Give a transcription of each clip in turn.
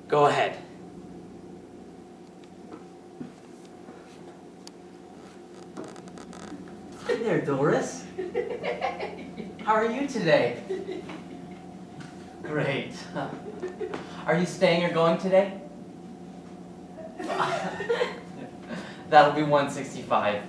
Go ahead. Hey there, Doris. How are you today? Great. Are you staying or going today? That'll be 165.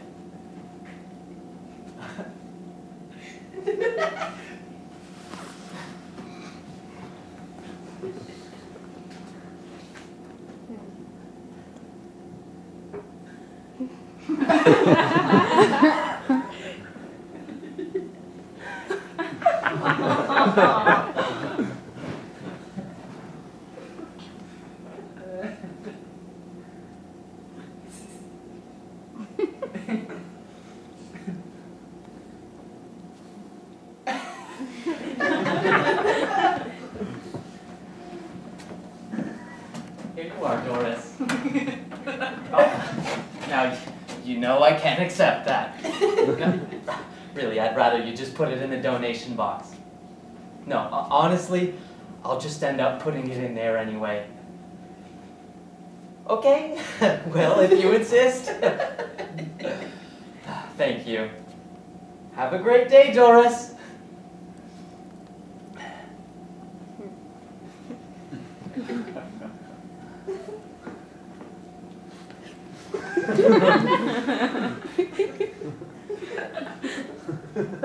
Here you are, Doris. Oh, now, you know I can't accept that. Really, I'd rather you just put it in the donation box. No, honestly, I'll just end up putting it in there anyway. Okay? Well, if you insist. Thank you. Have a great day, Doris.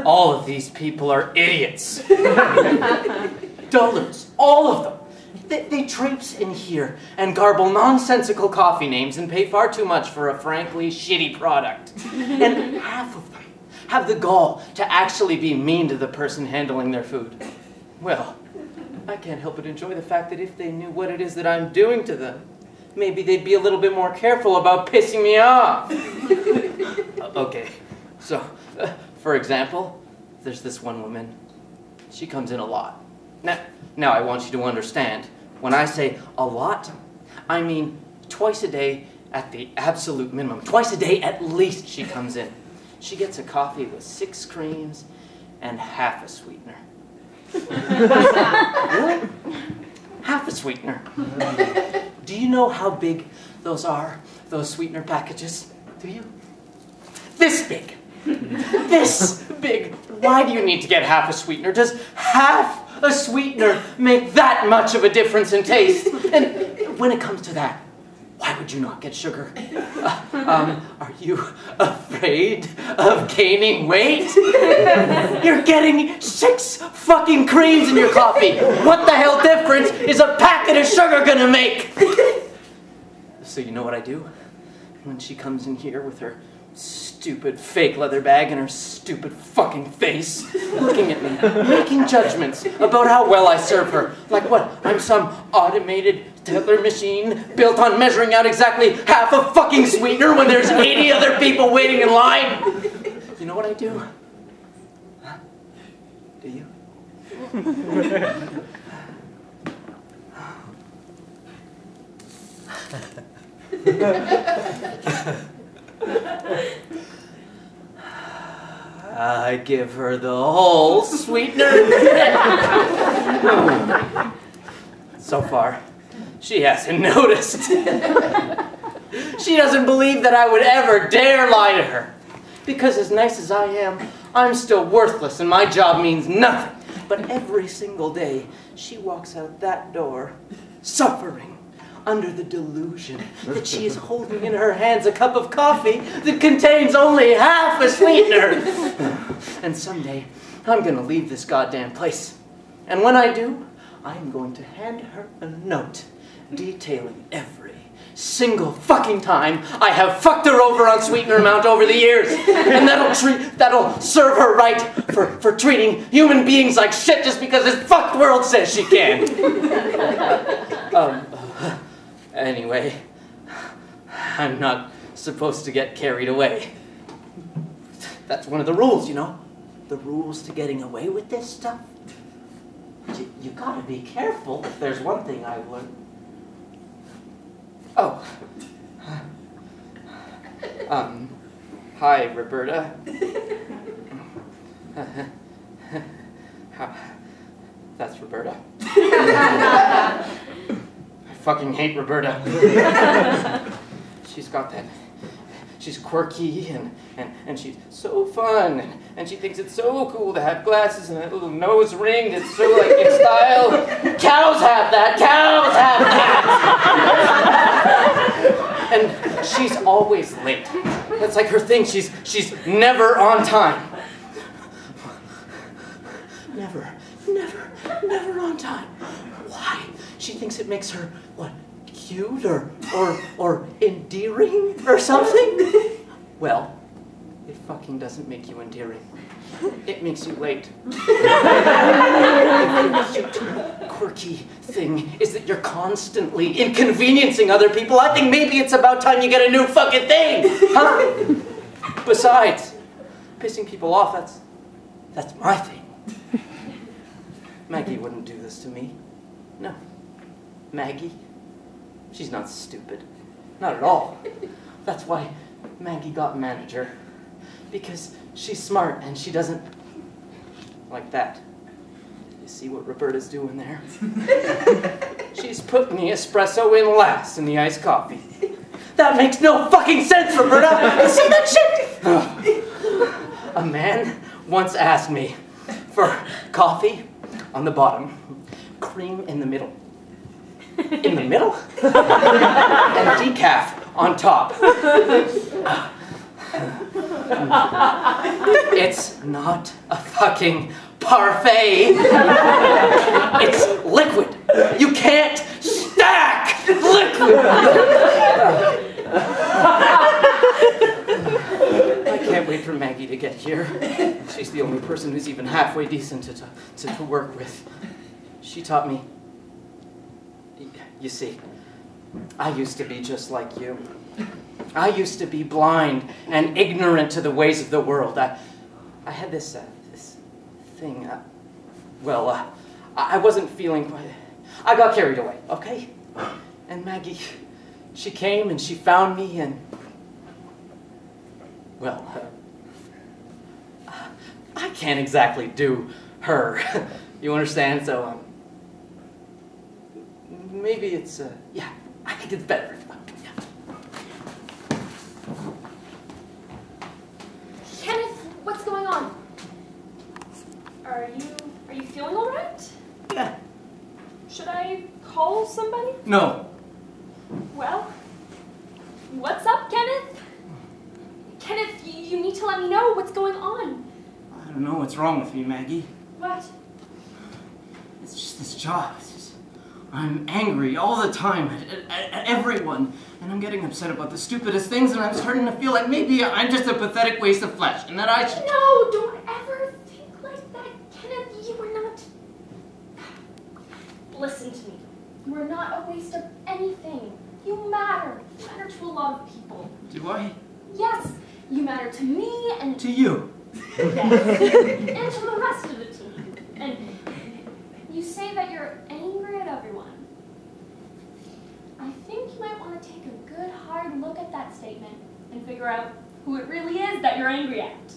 All of these people are idiots. Dullards, all of them. They traipse in here and garble nonsensical coffee names and pay far too much for a frankly shitty product. And half of them have the gall to actually be mean to the person handling their food. Well, I can't help but enjoy the fact that if they knew what it is that I'm doing to them, maybe they'd be a little bit more careful about pissing me off. Okay, so, for example, there's this one woman. She comes in a lot. Now I want you to understand, when I say a lot, I mean twice a day at the absolute minimum. Twice a day at least she comes in. She gets a coffee with 6 creams and half a sweetener. Really? Half a sweetener. Do you know how big those are, those sweetener packages? Do you? This big. This big. Why do you need to get half a sweetener? Does half a sweetener make that much of a difference in taste? And when it comes to that, why would you not get sugar? Are you afraid of gaining weight? You're getting 6 fucking creams in your coffee. What the hell difference is a packet of sugar gonna make? So you know what I do? When she comes in here with her stupid fake leather bag and her stupid fucking face, looking at me, making judgments about how well I serve her. Like what? I'm some automated teller machine built on measuring out exactly half a fucking sweetener when there's 80 other people waiting in line. You know what I do? Huh? Do you? I give her the whole sweetener. So far, she hasn't noticed. She doesn't believe that I would ever dare lie to her. Because as nice as I am, I'm still worthless and my job means nothing. But every single day, she walks out that door, suffering under the delusion that she is holding in her hands a cup of coffee that contains only half a sweetener. And someday, I'm going to leave this goddamn place. And when I do, I'm going to hand her a note detailing every single fucking time I have fucked her over on sweetener amount over the years. And that'll serve her right for treating human beings like shit just because this fucked world says she can. Anyway, I'm not supposed to get carried away. That's one of the rules, you know? The rules to getting away with this stuff. You gotta be careful if there's one thing I've learned. Oh. Hi, Roberta. That's Roberta. I fucking hate Roberta. She's got that. She's quirky and she's so fun and she thinks it's so cool to have glasses and that little nose ring that's so like in style. Cows have that. Cows have that. And she's always late. That's like her thing. She's never on time. Never on time. Why? She thinks it makes her what? Cute or endearing or something? Well, it fucking doesn't make you endearing. It makes you late. The cute, quirky thing is that you're constantly inconveniencing other people. I think maybe it's about time you get a new fucking thing, huh? Besides, pissing people off, that's my thing. Maggie wouldn't do this to me. No. Maggie? She's not stupid. Not at all. That's why Maggie got manager. Because she's smart and she doesn't like that. You see what Roberta's doing there? She's putting the espresso in last in the iced coffee. That makes no fucking sense, Roberta! You see that shit? A man once asked me for coffee on the bottom, cream in the middle. In the middle? And decaf on top. It's not a fucking parfait. It's liquid. You can't stack liquid. I can't wait for Maggie to get here. She's the only person who's even halfway decent to work with. She taught me. You see, I used to be just like you. I used to be blind and ignorant to the ways of the world. I had this thing. I wasn't feeling quite. I got carried away, okay? And Maggie, she came and she found me and. Well, I can't exactly do her. You understand? So, maybe it's, yeah, I think it's better. Yeah. Kenneth, what's going on? Are you feeling all right? Yeah. Should I call somebody? No. Well, what's up, Kenneth? Kenneth, you need to let me know what's going on. I don't know what's wrong with me, Maggie. What? It's just this job. I'm angry all the time at everyone, and I'm getting upset about the stupidest things, and I'm starting to feel like maybe I'm just a pathetic waste of flesh, and that I should... No, don't ever think like that, Kenneth. You are not... Listen to me. You are not a waste of anything. You matter. You matter to a lot of people. Do I? Yes, you matter to me and... To you. Yes. And to the rest of the team. And that you're angry at everyone. I think you might want to take a good hard look at that statement and figure out who it really is that you're angry at.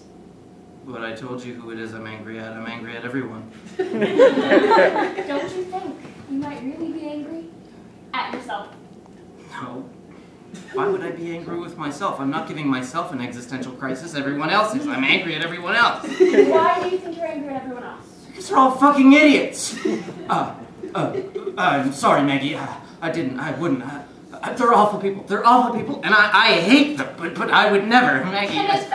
But I told you who it is I'm angry at. I'm angry at everyone. Don't you think you might really be angry at yourself? No. Why would I be angry with myself? I'm not giving myself an existential crisis. Everyone else is. I'm angry at everyone else. Why do you think you're angry at everyone else? Because they're all fucking idiots. I'm sorry, Maggie. I wouldn't. They're awful people. They're awful people, and I hate them, but I would never, Maggie. Kenneth,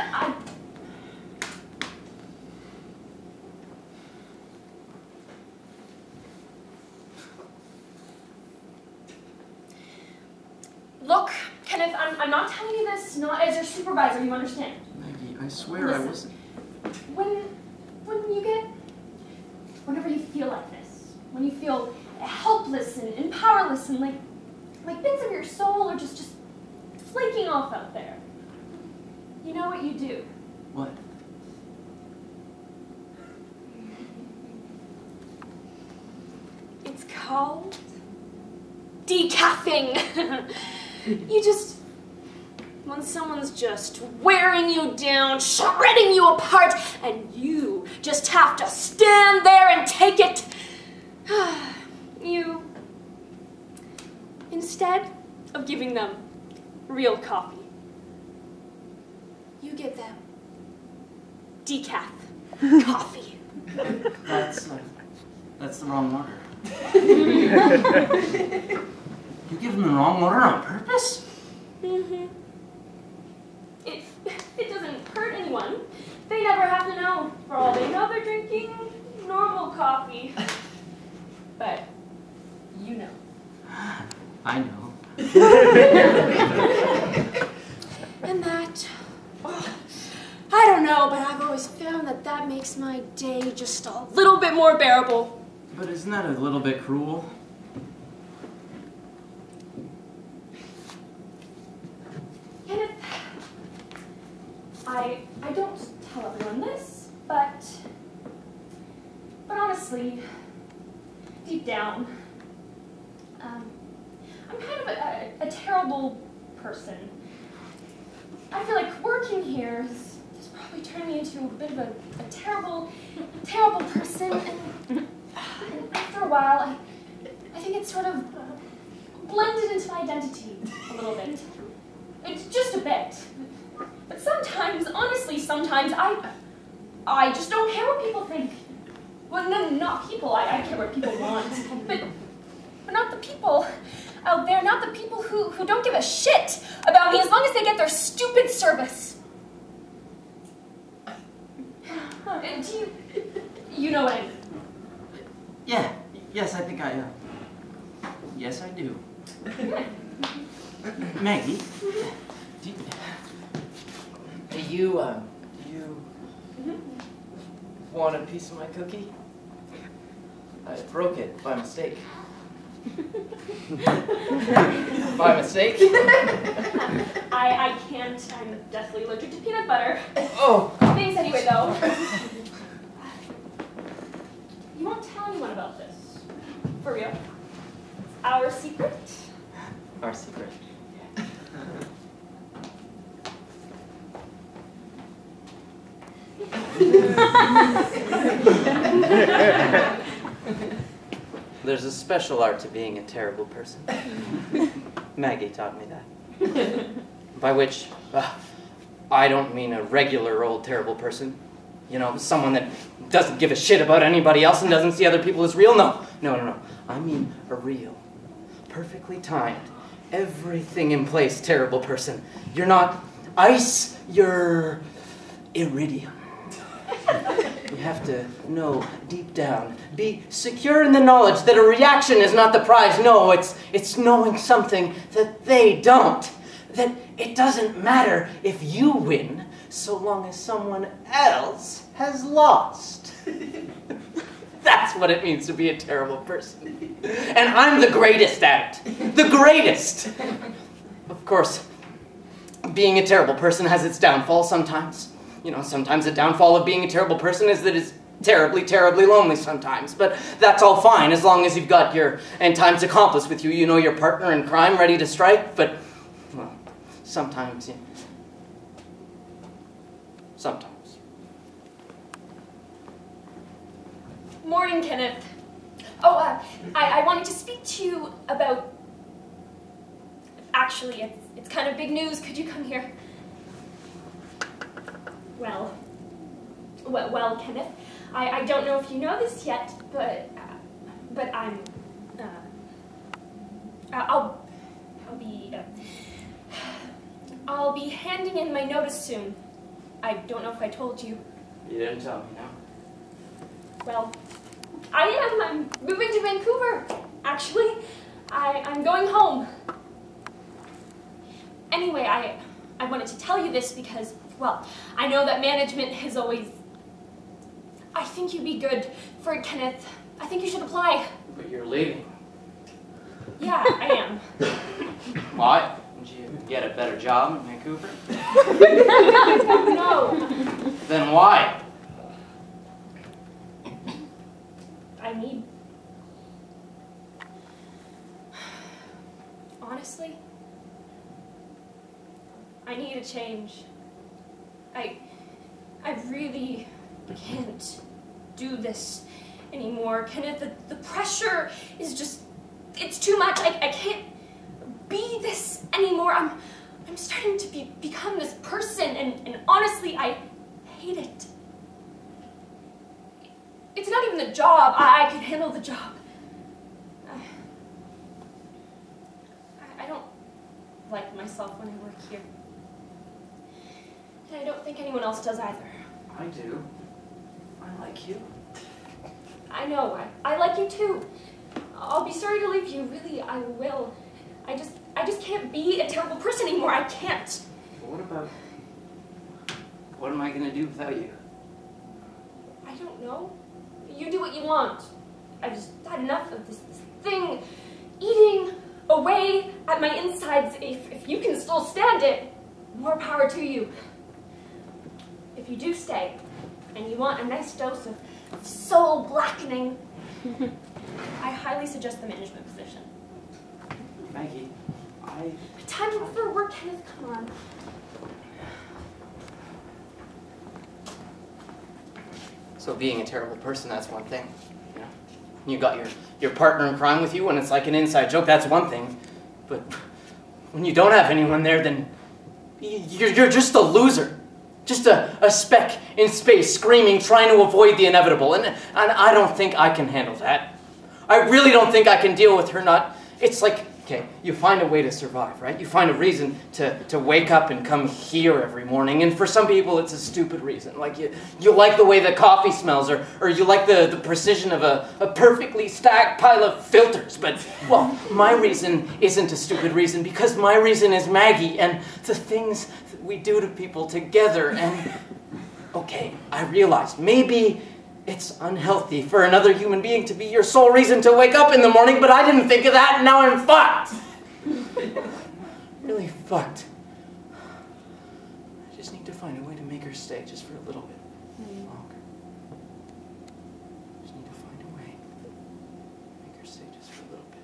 Look, Kenneth, I'm not telling you this not as your supervisor, you understand? Maggie, I swear Listen, I wasn't. Whenever you feel like this, when you feel helpless and powerless and like bits of your soul are just flaking off out there, you know what you do? What? It's called decaffing. When someone's just wearing you down, shredding you apart, and you just have to stand there and take it, you, instead of giving them real coffee, you give them decaf coffee. That's the wrong order. You give them the wrong order on purpose? Mm-hmm. It doesn't hurt anyone. They never have to know. For all they know, they're drinking normal coffee. But you know. I know. And that, I don't know, but I've always found that makes my day just a little bit more bearable. But isn't that a little bit cruel? Kenneth, I don't tell everyone this, but honestly, deep down, I'm kind of a terrible person. I feel like working here has probably turned me into a bit of a terrible person, and after a while, I think it's sort of blended into my identity a little bit. It's just a bit. But sometimes, honestly, I just don't care what people think. Well, no, not people. I care what people want. But not the people out there, not the people who don't give a shit about me as long as they get their stupid service. Do you know what I mean? Yeah. Yes, I think yes, I do. Maggie, do you want a piece of my cookie? I broke it by mistake. By mistake? I can't. I'm deathly allergic to peanut butter. Oh! Thanks anyway, though. You won't tell anyone about this. For real. It's our secret. Our secret. There's a special art to being a terrible person. Maggie taught me that. By which, I don't mean a regular old terrible person. You know, someone that doesn't give a shit about anybody else and doesn't see other people as real. No. I mean a real, perfectly timed, everything in place terrible person. You're not ice, you're iridium. You have to know deep down, be secure in the knowledge that a reaction is not the prize. No, it's knowing something that they don't. That it doesn't matter if you win, so long as someone else has lost. That's what it means to be a terrible person. And I'm the greatest at it. The greatest! Of course, being a terrible person has its downfall sometimes. You know, sometimes the downfall of being a terrible person is that terribly, terribly lonely sometimes, but that's all fine as long as you've got your end time's accomplice with you. You know, your partner in crime ready to strike, but, well, sometimes, yeah. Sometimes. Morning, Kenneth. Oh, I wanted to speak to you about... Actually, it's kind of big news. Could you come here? Well, Kenneth, I don't know if you know this yet, but I'll be handing in my notice soon. I don't know if I told you. You didn't tell me, no? Well, I am. I'm moving to Vancouver. Actually, I'm going home. Anyway, I wanted to tell you this because, well, I know that management has always... I think you'd be good for it, Kenneth. I think you should apply. But you're leaving. Yeah, I am. Why? Did you get a better job in Vancouver? No. Then why? I need... Honestly, I need a change. I really can't do this anymore. Kenneth, the pressure is just, it's too much. I can't be this anymore. I'm starting to become this person, and honestly, I hate it. It's not even the job. I can handle the job. I don't like myself when I work here. And I don't think anyone else does either. I do. I like you. I know. I like you too. I'll be sorry to leave you. Really, I will. I just can't be a terrible person anymore. I can't. But what am I going to do without you? I don't know. You do what you want. I've just had enough of this thing eating away at my insides. If you can still stand it, more power to you. If you do stay, and you want a nice dose of soul blackening, I highly suggest the management position. Maggie, Time for work, Kenneth, come on. So being a terrible person, that's one thing. You know? You got your partner in crime with you and it's like an inside joke, that's one thing. But when you don't have anyone there, then you're just a loser. Just a speck in space, screaming, trying to avoid the inevitable. And I don't think I can handle that. I really don't think I can deal with her not... It's like, okay, you find a way to survive, right? You find a reason to wake up and come here every morning. And for some people, it's a stupid reason. Like you like the way the coffee smells, or you like the precision of a perfectly stacked pile of filters. But, well, my reason isn't a stupid reason, because my reason is Maggie and the things that we do to people together. And, okay, I realized maybe it's unhealthy for another human being to be your sole reason to wake up in the morning, but I didn't think of that, and now I'm fucked. Really fucked. I just need to find a way to make her stay just for a little bit longer. Just need to find a way to make her stay just for a little bit.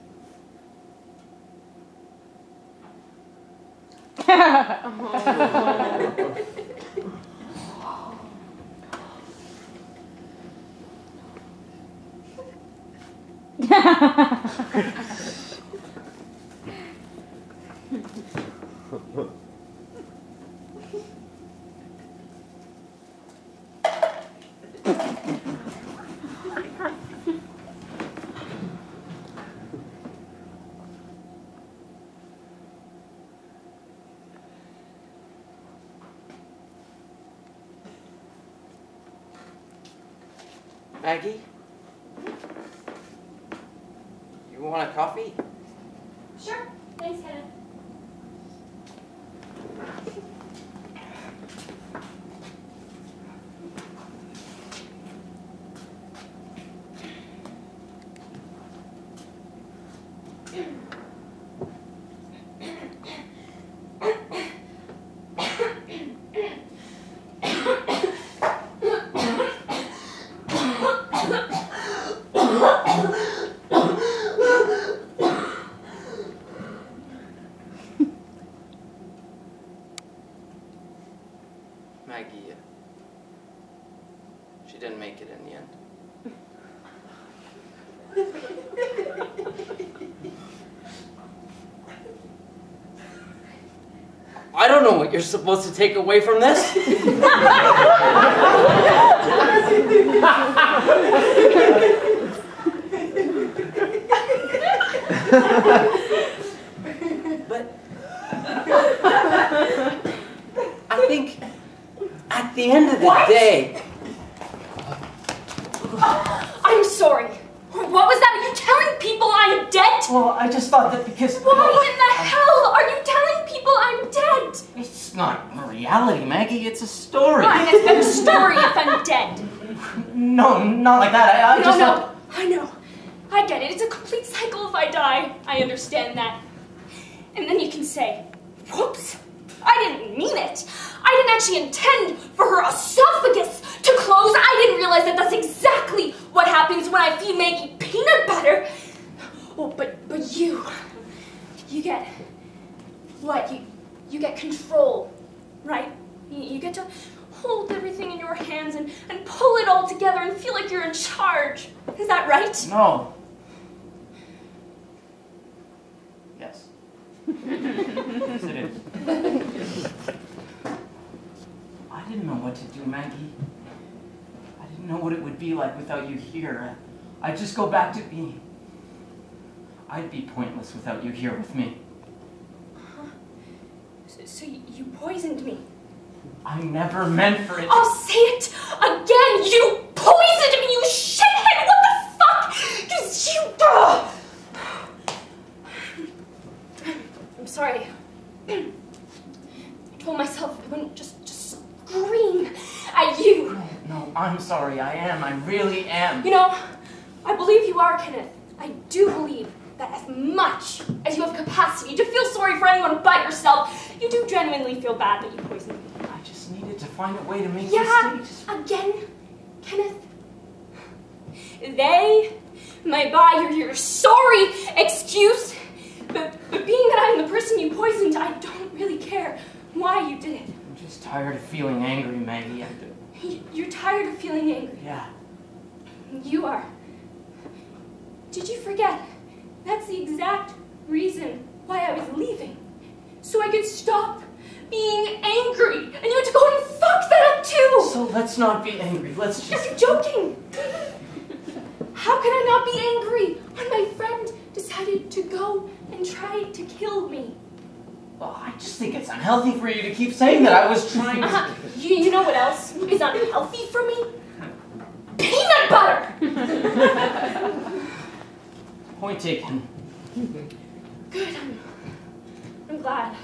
Maggie? You want a coffee? Sure. Thanks, Kenneth. Maggie, she didn't make it in the end. I don't know what you're supposed to take away from this. But I think at the end of the day... I'm sorry. What was that? Are you telling people I'm dead? Well, I just thought that because... Why in the hell are you telling people I'm dead? It's not a reality, Maggie. It's a story. Fine, it's been a story if I'm dead. No, not like that. I just thought... I know. I get it. It's a complete cycle if I die. I understand that. And then you can say, whoops, I didn't mean it. I didn't actually intend for her esophagus to close. I didn't realize that that's exactly what happens when I feed Maggie peanut butter. Oh, but you get, what? You get control, right? You get to hold everything in your hands and pull it all together and feel like you're in charge. Is that right? No. Yes. Yes, it is. I didn't know what to do, Maggie. I didn't know what it would be like without you here. I'd just go back to being... I'd be pointless without you here with me. So you poisoned me? I never meant for it. I'll say it again! You poisoned me, you shithead! What the fuck? 'Cause you... I'm sorry. I told myself I wouldn't just scream at you. No, I'm sorry. I am. I really am. You know, I believe you are, Kenneth. I do believe that as much as you have capacity to feel sorry for anyone but yourself, you do genuinely feel bad that you poisoned me. I just needed to find a way to make mistakes. Again, Kenneth. They may buy your sorry excuse, but being that I'm the person you poisoned, I don't really care why you did it. I'm just tired of feeling angry, Maggie. You're tired of feeling angry? Yeah. You are. Did you forget? That's the exact reason why I was leaving. So I could stop being angry. And you had to go and fuck that up too! So let's not be angry. Let's just... You're joking! How can I not be angry when my friend decided to go and try to kill me? Well, I just think it's unhealthy for you to keep saying that. I was trying to... You know what else is unhealthy for me? Peanut butter! Point taken. Good. I'm glad.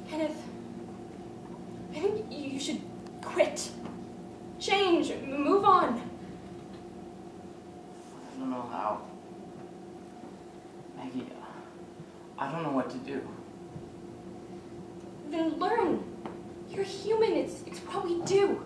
Kenneth, I think you should quit. Change. Move on. I don't know how. Maggie, I don't know what to do. Then learn. You're human. It's what we do.